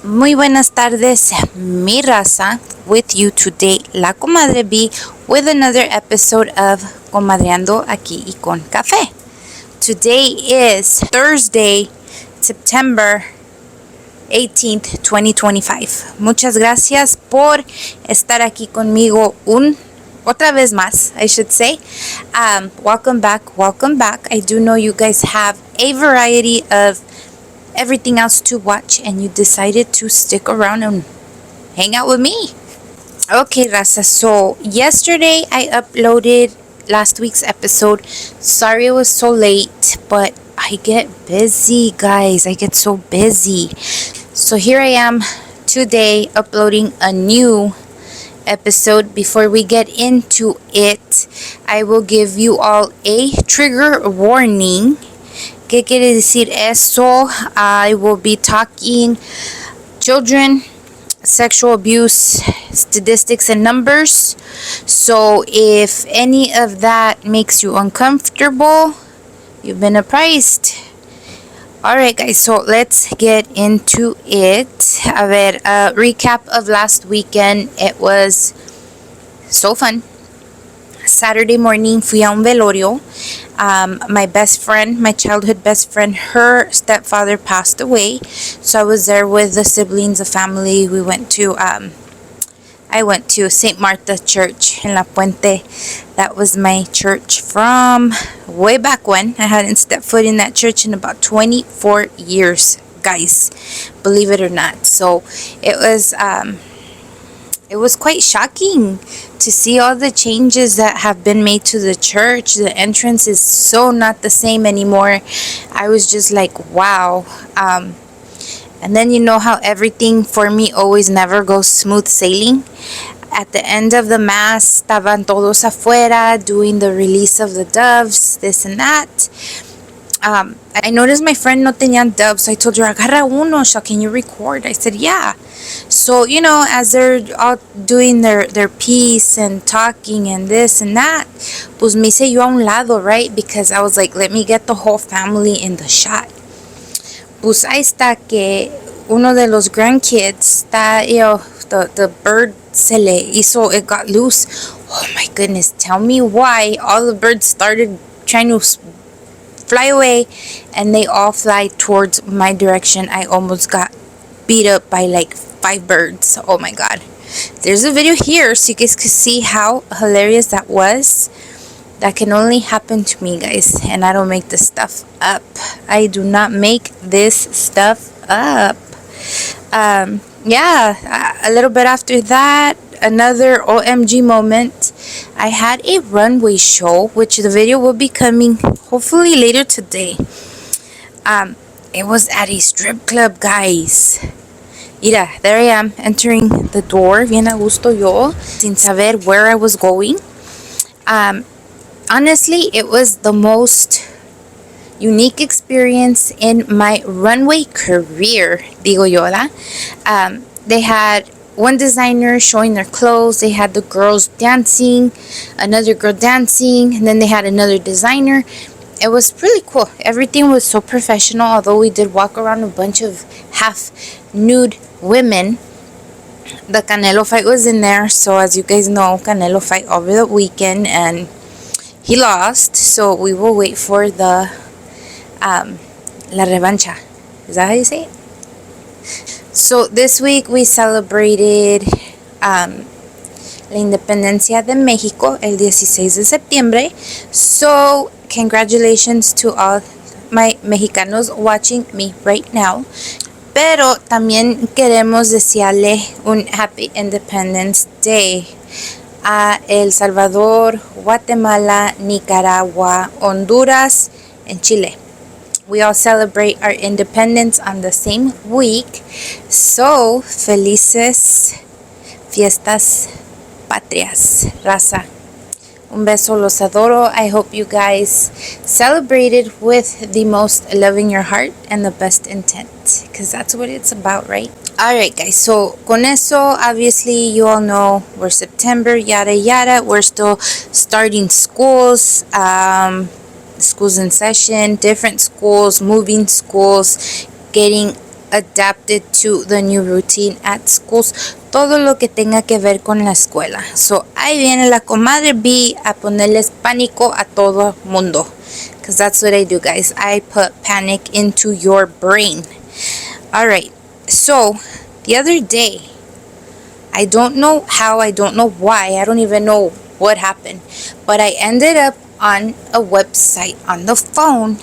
Muy buenas tardes, mi raza. With you today, La Comadre B, with another episode of Comadreando aquí y con café. Today is Thursday, September 18th, 2025. Muchas gracias por estar aquí conmigo otra vez más, I should say. Welcome back, welcome back. I do know you guys have a variety of everything else to watch and you decided to stick around and hang out with me. Okay, Raza, so yesterday I uploaded last week's episode. Sorry it was so late, but I get busy, guys. I get so busy. So here I am today uploading a new episode. Before we get into it, I will give you all a trigger warning. ¿Qué quiere decir eso? I will be talking children, sexual abuse, statistics, and numbers. So if any of that makes you uncomfortable, you've been apprised. Alright guys, so let's get into it. A ver, recap of last weekend. It was so fun. Saturday morning, fui a un velorio. My best friend, my childhood best friend, her stepfather passed away. So I was there with the siblings, the family. We went to, I went to St. Martha Church in La Puente. That was my church from way back when. I hadn't stepped foot in that church in about 24 years, guys. Believe it or not. So it was quite shocking to see all the changes that have been made to the church. The entrance is so not the same anymore. I was just like, wow. And then you know how everything for me always never goes smooth sailing. At the end of the mass, estaban todos afuera doing the release of the doves, this and that. I noticed my friend no tenían doves, so I told her, agarra uno, so can you record? I said, yeah. So, you know, as they're all doing their piece and talking and this and that, pues me hice yo a un lado, right? Because I was like, let me get the whole family in the shot. Pues ahí está que uno de los grandkids, that, you know, the bird se le hizo, it got loose. Oh my goodness, tell me why all the birds started trying to fly away and they all fly towards my direction. I almost got beat up by like 5 birds. Oh my god. There's a video here so you guys can see how hilarious that was. That can only happen to me, guys, and I don't make this stuff up. I do not make this stuff up. Yeah, a little bit after that, another OMG moment. I had a runway show, which the video will be coming hopefully later today. It was at a strip club, guys. Mira, there I am entering the door, bien a gusto yo, sin saber where I was going. Honestly, it was the most unique experience in my runway career, digo yo, ¿verdad? They had one designer showing their clothes, they had the girls dancing, another girl dancing, and then they had another designer. It was really cool. Everything was so professional, although we did walk around a bunch of half-nude women. The Canelo fight was in there, so as you guys know, Canelo fight over the weekend, and he lost, so we will wait for the la revancha. Is that how you say it? So this week we celebrated la Independencia de México el 16 de septiembre. So congratulations to all my mexicanos watching me right now. Pero también queremos desearle un Happy Independence Day a El Salvador, Guatemala, Nicaragua, Honduras, and Chile. We all celebrate our independence on the same week. So, felices fiestas patrias, raza. Un beso, los adoro. I hope you guys celebrated with the most love in your heart and the best intent, because that's what it's about, right? Alright guys, so con eso, obviously you all know we're September, yada yada. We're still starting schools, schools in session, different schools, moving schools, getting adapted to the new routine at schools. Todo lo que tenga que ver con la escuela. So, ahí viene la comadre B a ponerles pánico a todo mundo. Because that's what I do, guys. I put panic into your brain. Alright, so the other day, I don't know how, I don't know why, I don't even know what happened, but I ended up on a website on the phone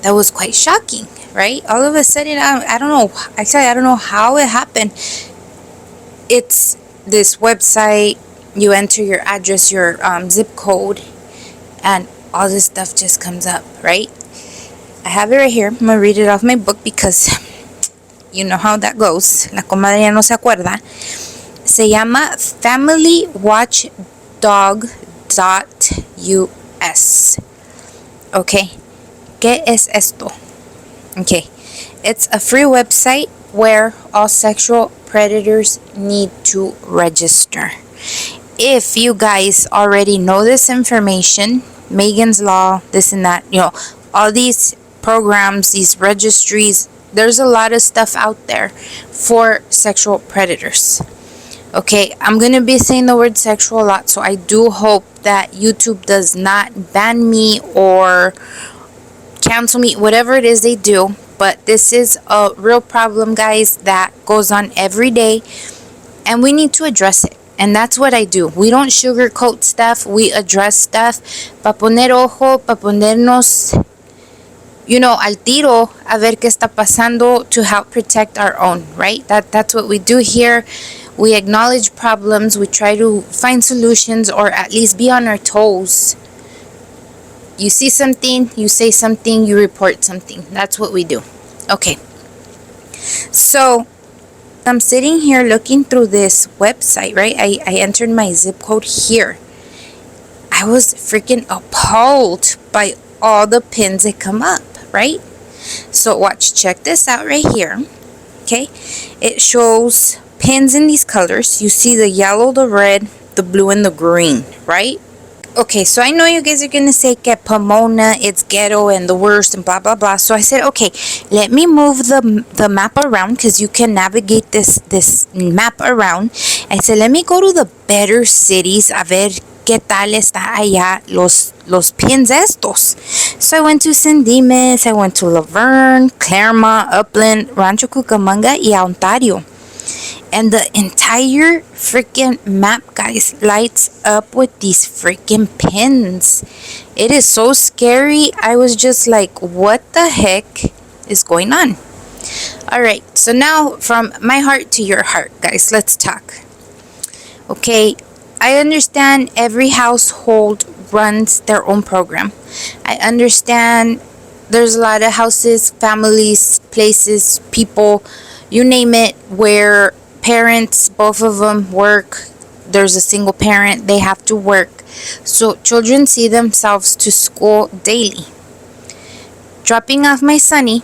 that was quite shocking, right? All of a sudden, I don't know, actually, I don't know how it happened. It's this website, you enter your address, your zip code, and all this stuff just comes up, right? I have it right here. I'm gonna read it off my book because you know how that goes. La comadre ya no se acuerda. Se llama familywatchdog.us. Okay. ¿Qué es esto? Okay. It's a free website where all sexual predators need to register. If you guys already know this information, Megan's Law, this and that, all these programs, these registries, there's a lot of stuff out there for sexual predators. Okay, I'm going to be saying the word sexual a lot, so I do hope that YouTube does not ban me or cancel me, whatever it is they do. But this is a real problem, guys, that goes on every day, and we need to address it. And that's what I do. We don't sugarcoat stuff, we address stuff. Pa poner ojo, pa ponernos al tiro a ver qué está pasando to help protect our own, right? That's what we do here. We acknowledge problems, we try to find solutions, or at least be on our toes. You see something, you say something, you report something. That's what we do. Okay. So, I'm sitting here looking through this website, right? I entered my zip code here. I was freaking appalled by all the pins that come up, right? So watch, check this out right here. Okay, it shows pins in these colors. You see the yellow, the red, the blue, and the green, right? Okay, so I know you guys are gonna say que Pomona, it's ghetto and the worst and blah blah blah. So I said, okay, let me move the map around, because you can navigate this map around. I said, let me go to the better cities a ver qué tal está allá los pins estos. So I went to San Dimas, I went to Laverne, Claremont, Upland, Rancho Cucamonga, y Ontario. And the entire freaking map, guys, lights up with these freaking pins. It is so scary. I was just like, what the heck is going on? Alright, so now from my heart to your heart, guys, let's talk. Okay, I understand every household runs their own program. I understand there's a lot of houses, families, places, people, you name it, where parents, both of them work. There's a single parent, they have to work. So children see themselves to school daily. Dropping off my Sunny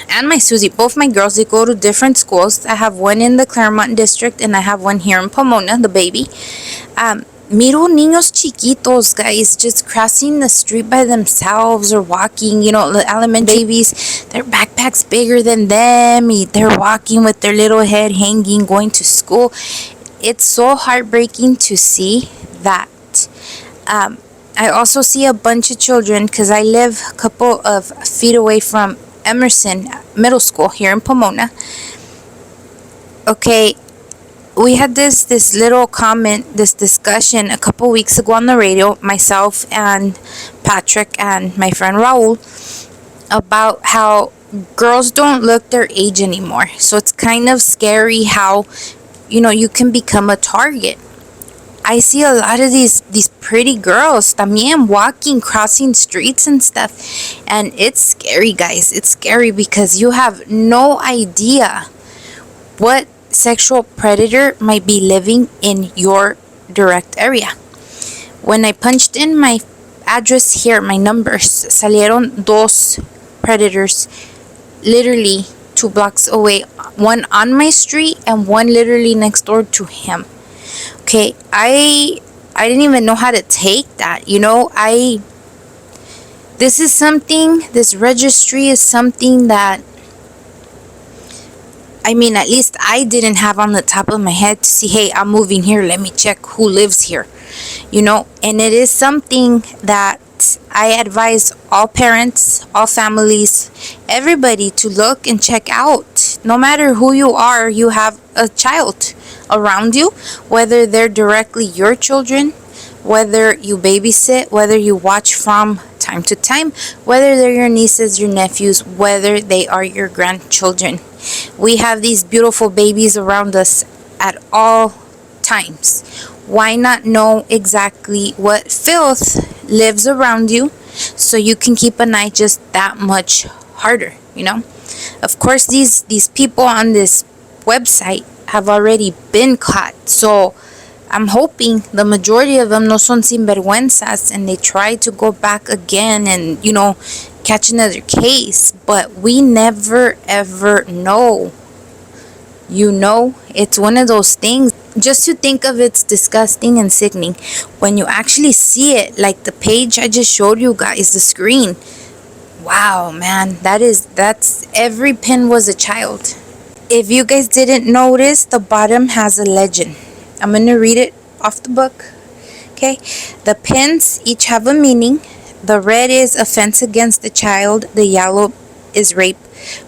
and my Susie, both my girls, they go to different schools. I have one in the Claremont district and I have one here in Pomona, the baby. Miro niños chiquitos, guys, just crossing the street by themselves or walking, the elementary babies, their backpacks bigger than them, they're walking with their little head hanging, going to school. It's so heartbreaking to see that. I also see a bunch of children, because I live a couple of feet away from Emerson Middle School here in Pomona. Okay, we had this little comment, this discussion a couple weeks ago on the radio, myself and Patrick and my friend Raul, about how girls don't look their age anymore. So it's kind of scary how, you can become a target. I see a lot of these pretty girls también walking, crossing streets and stuff. And it's scary, guys. It's scary because you have no idea what sexual predator might be living in your direct area. When I punched in my address here, my numbers, salieron dos predators literally 2 blocks away. One on my street and one literally next door to him. Okay, I didn't even know how to take that. This registry is something that I mean, at least I didn't have on the top of my head to see, hey, I'm moving here, let me check who lives here, and it is something that I advise all parents, all families, everybody to look and check out. No matter who you are, you have a child around you, whether they're directly your children, whether you babysit, whether you watch from time to time, whether they're your nieces, your nephews, whether they are your grandchildren. We have these beautiful babies around us at all times. Why not know exactly what filth lives around you so you can keep an eye just that much harder? Of course, these people on this website have already been caught. So I'm hoping the majority of them no son sinvergüenzas and they try to go back again and, catch another case. But we never ever know. It's one of those things. Just to think of it's disgusting and sickening. When you actually see it, like the page I just showed you guys, the screen. Wow, man, that's every pin was a child. If you guys didn't notice, the bottom has a legend. I'm going to read it off the book. Okay? The pins each have a meaning. The red is offense against the child. The yellow is rape.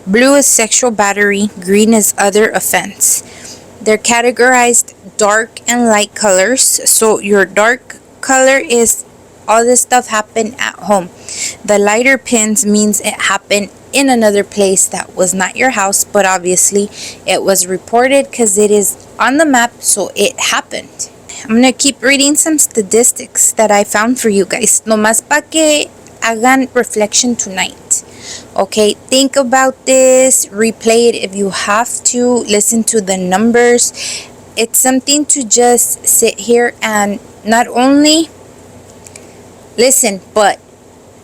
Blue is sexual battery. Green is other offense. They're categorized dark and light colors. So your dark color is all this stuff happened at home. The lighter pins means it happened in another place that was not your house, but obviously it was reported because it is on the map, so it happened. I'm going to keep reading some statistics that I found for you guys. Nomás pa que hagan reflection tonight. Okay, think about this, replay it if you have to, listen to the numbers. It's something to just sit here and not only listen, but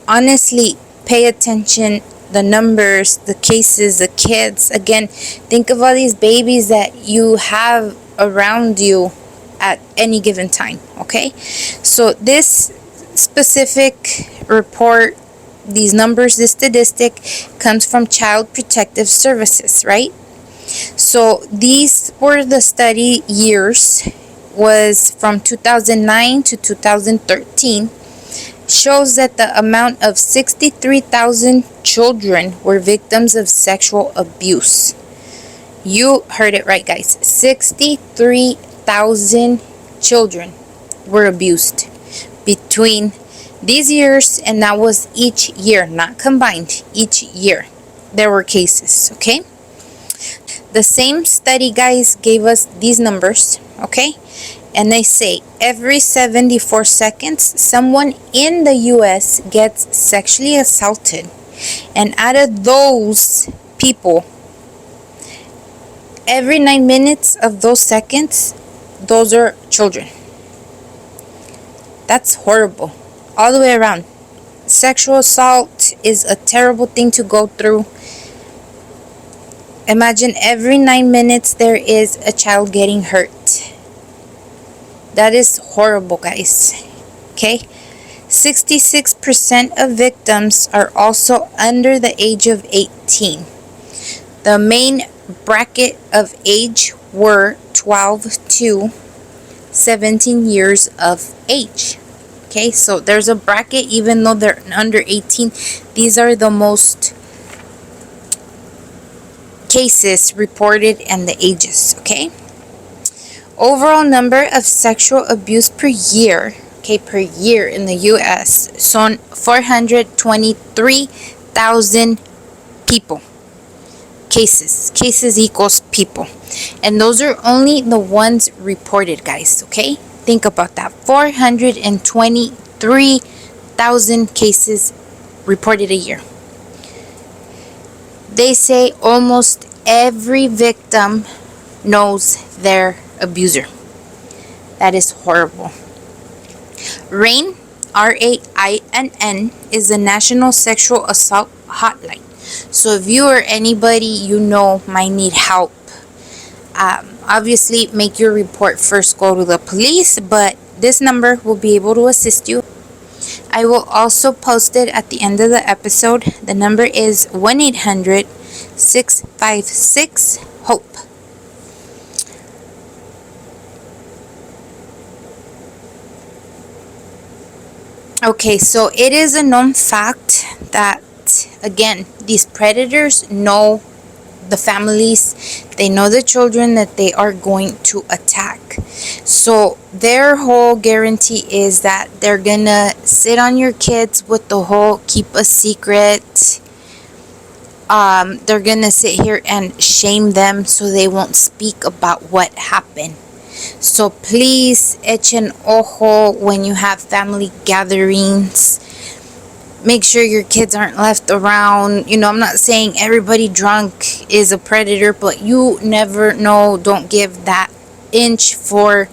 honestly pay attention. The numbers, the cases, the kids. Again, think of all these babies that you have around you at any given time. Okay, so this specific report, these numbers, this statistic comes from Child Protective Services, right? So these were the study years, was from 2009 to 2013. Shows that the amount of 63,000 children were victims of sexual abuse. You heard it right, guys. 63,000 children were abused between these years, and that was each year, not combined. Each year there were cases, okay? The same study, guys, gave us these numbers, okay? And they say every 74 seconds, someone in the U.S. gets sexually assaulted. And out of those people, every 9 minutes of those seconds, those are children. That's horrible. All the way around. Sexual assault is a terrible thing to go through. Imagine every 9 minutes there is a child getting hurt. That is horrible, guys. Okay? 66% of victims are also under the age of 18. The main bracket of age were 12 to 17 years of age. Okay, so there's a bracket even though they're under 18. These are the most cases reported and the ages, okay? Overall number of sexual abuse per year in the U.S. son 423,000 people. Cases equals people. And those are only the ones reported, guys, okay? Think about that. 423,000 cases reported a year. They say almost every victim knows their abuser. That is horrible. RAINN, RAINN, is the National Sexual Assault Hotline. So if you or anybody you know might need help, obviously make your report first, go to the police, but this number will be able to assist you. I will also post it at the end of the episode. The number is 656-HOPE. Okay, so it is a known fact that, again, these predators know the families, they know the children that they are going to attack. So their whole guarantee is that they're gonna sit on your kids with the whole keep a secret. They're gonna sit here and shame them so they won't speak about what happened. So please, echen ojo when you have family gatherings. Make sure your kids aren't left around. I'm not saying everybody drunk is a predator, but you never know. Don't give that inch for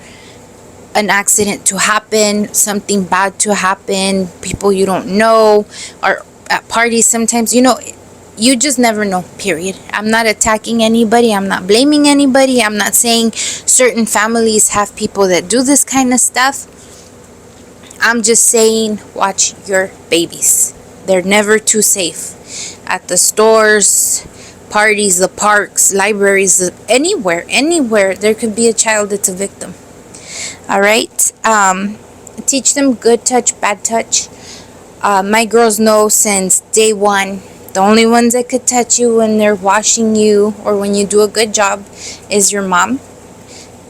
an accident to happen, something bad to happen, people you don't know, or at parties sometimes. You just never know, period. I'm not attacking anybody. I'm not blaming anybody. I'm not saying certain families have people that do this kind of stuff. I'm just saying, watch your babies. They're never too safe. At the stores, parties, the parks, libraries, anywhere, there could be a child that's a victim. All right? Teach them good touch, bad touch. My girls know since day one, the only ones that could touch you when they're washing you or when you do a good job is your mom.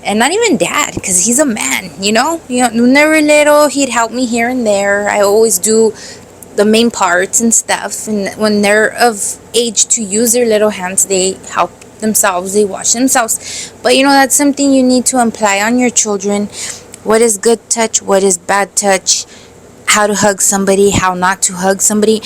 And not even dad, because he's a man, when they were little, he'd help me here and there. I always do the main parts and stuff. And when they're of age to use their little hands, they help themselves, they wash themselves. But that's something you need to imply on your children. What is good touch? What is bad touch? How to hug somebody, how not to hug somebody.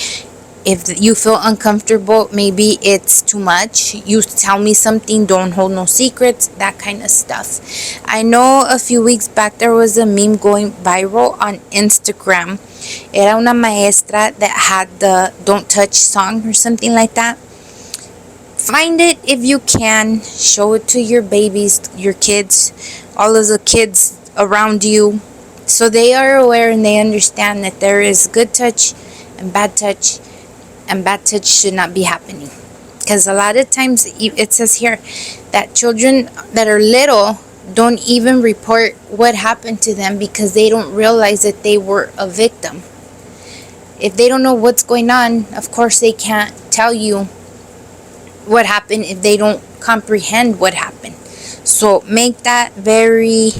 If you feel uncomfortable, maybe it's too much, you tell me something, don't hold no secrets, that kind of stuff. I know a few weeks back there was a meme going viral on Instagram. Era una maestra that had the Don't Touch song or something like that. Find it if you can, show it to your babies, your kids, all of the kids around you, so they are aware and they understand that there is good touch and bad touch. And bad touch should not be happening. Because a lot of times it says here that children that are little don't even report what happened to them because they don't realize that they were a victim. If they don't know what's going on, of course they can't tell you what happened if they don't comprehend what happened. So make that very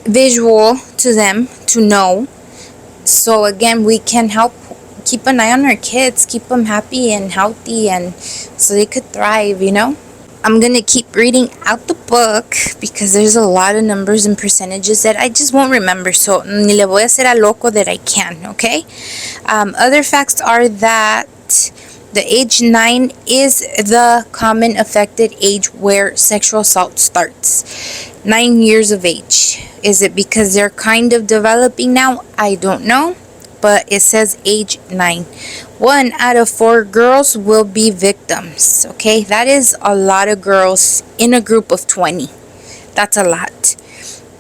visual to them to know. So again, we can help keep an eye on our kids, keep them happy and healthy, and so they could thrive. I'm gonna keep reading out the book because there's a lot of numbers and percentages that I just won't remember, so ni le voy a hacer a loco that I can. Okay. Other facts are that the age 9 is the common affected age where sexual assault starts. 9 years of age. Is it because they're kind of developing now? I don't know. But it says age 9. 1 out of 4 girls will be victims. Okay, that is a lot of girls in a group of 20. That's a lot.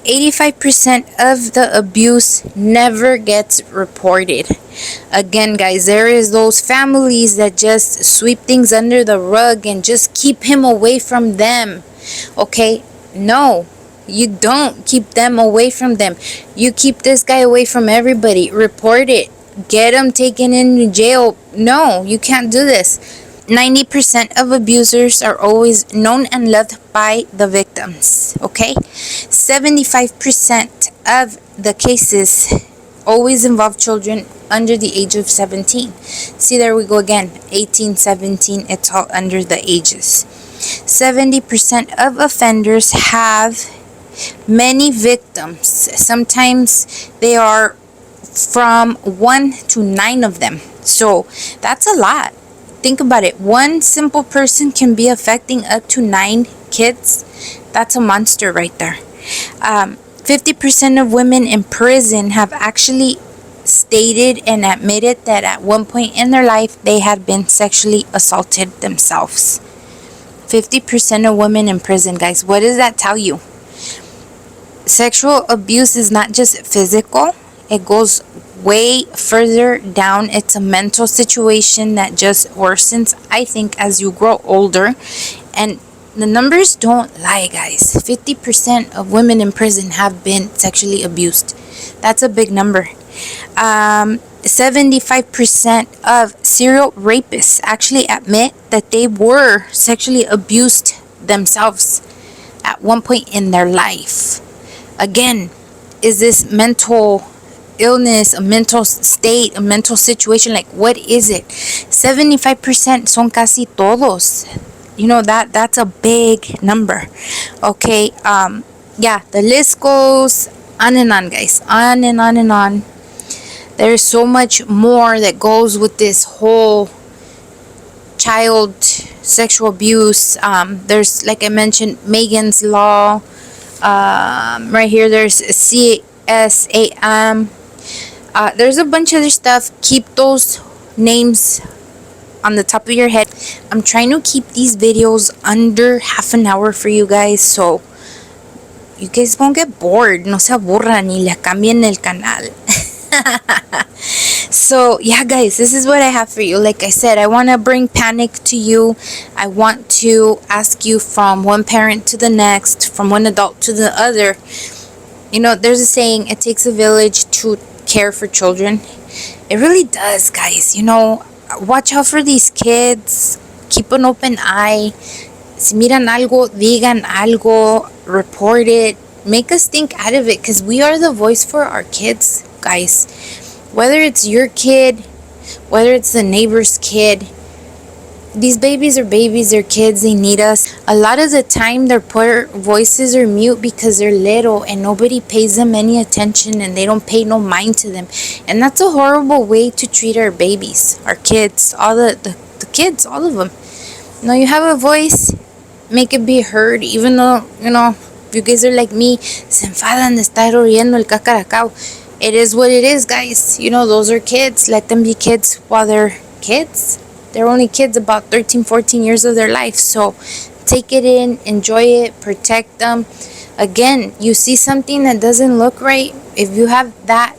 85% of the abuse never gets reported. Again, guys, there is those families that just sweep things under the rug and just keep him away from them. Okay, no. You don't keep them away from them. You keep this guy away from everybody. Report it. Get him taken into jail. No, you can't do this. 90% of abusers are always known and loved by the victims. Okay? 75% of the cases always involve children under the age of 17. See, there we go again. 18, 17, it's all under the ages. 70% of offenders have many victims. Sometimes they are from 1 to 9 of them. So that's a lot. Think about it. One simple person can be affecting up to 9 kids. That's a monster right there. 50% of women in prison have actually stated and admitted that at one point in their life they had been sexually assaulted themselves. 50% of women in prison, guys. What does that tell you? Sexual abuse is not just physical, it goes way further down. It's a mental situation that just worsens, I think, as you grow older. And the numbers don't lie, guys. 50% of women in prison have been sexually abused. That's a big number. 75% of serial rapists actually admit that they were sexually abused themselves at one point in their life. Again, is this mental illness, a mental state, a mental situation? Like, what is it? 75% son casi todos. You know, that's a big number. Okay, yeah, the list goes on and on, guys. On and on and on. There's so much more that goes with this whole child sexual abuse. There's, like I mentioned, Megan's Law. Right here, there's CSAM. There's a bunch of other stuff. Keep those names on the top of your head. I'm trying to keep these videos under half an hour for you guys, so you guys won't get bored. No se aburran y le cambien el canal. So yeah, guys, this is what I have for you. Like I said, I want to bring panic to you. I want to ask you from one parent to the next, from one adult to the other. You know, there's a saying, it takes a village to care for children. It really does, guys. You know, watch out for these kids. Keep an open eye. Si miran algo, digan algo, report it. Make us think out of it, because we are the voice for our kids, guys. Whether it's your kid, whether it's the neighbor's kid, these babies are babies, they're kids, they need us. A lot of the time their poor voices are mute because they're little and nobody pays them any attention and they don't pay no mind to them. And that's a horrible way to treat our babies, our kids, all the kids, all of them. You know, you have a voice, make it be heard, even though, you know, you guys are like me, se enfadan de estar oyendo el cacaracao. It is what it is, guys. You know, those are kids. Let them be kids while they're kids. They're only kids about 13, 14 years of their life. So take it in, enjoy it, protect them. Again, you see something that doesn't look right. If you have that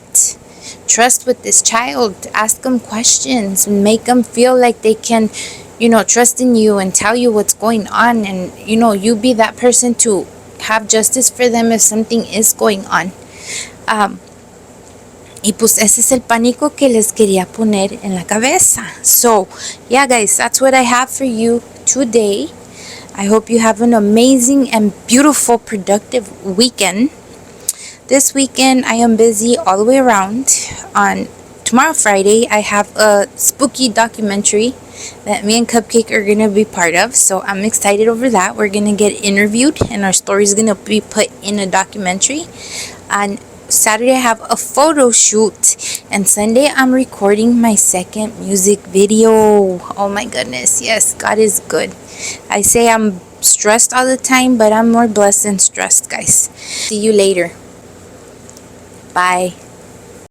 trust with this child, ask them questions and make them feel like they can, you know, trust in you and tell you what's going on. And, you know, you be that person to have justice for them if something is going on. Y pues ese es el pánico que les quería poner en la cabeza. So, yeah, guys, that's what I have for you today. I hope you have an amazing and beautiful, productive weekend. This weekend, I am busy all the way around. On tomorrow, Friday, I have a spooky documentary that me and Cupcake are going to be part of. So, I'm excited over that. We're going to get interviewed and our story is going to be put in a documentary. On Saturday, I have a photo shoot, and Sunday I'm recording my second music video. Oh my goodness, yes, God is good. I say I'm stressed all the time, but I'm more blessed than stressed, guys. See you later. Bye.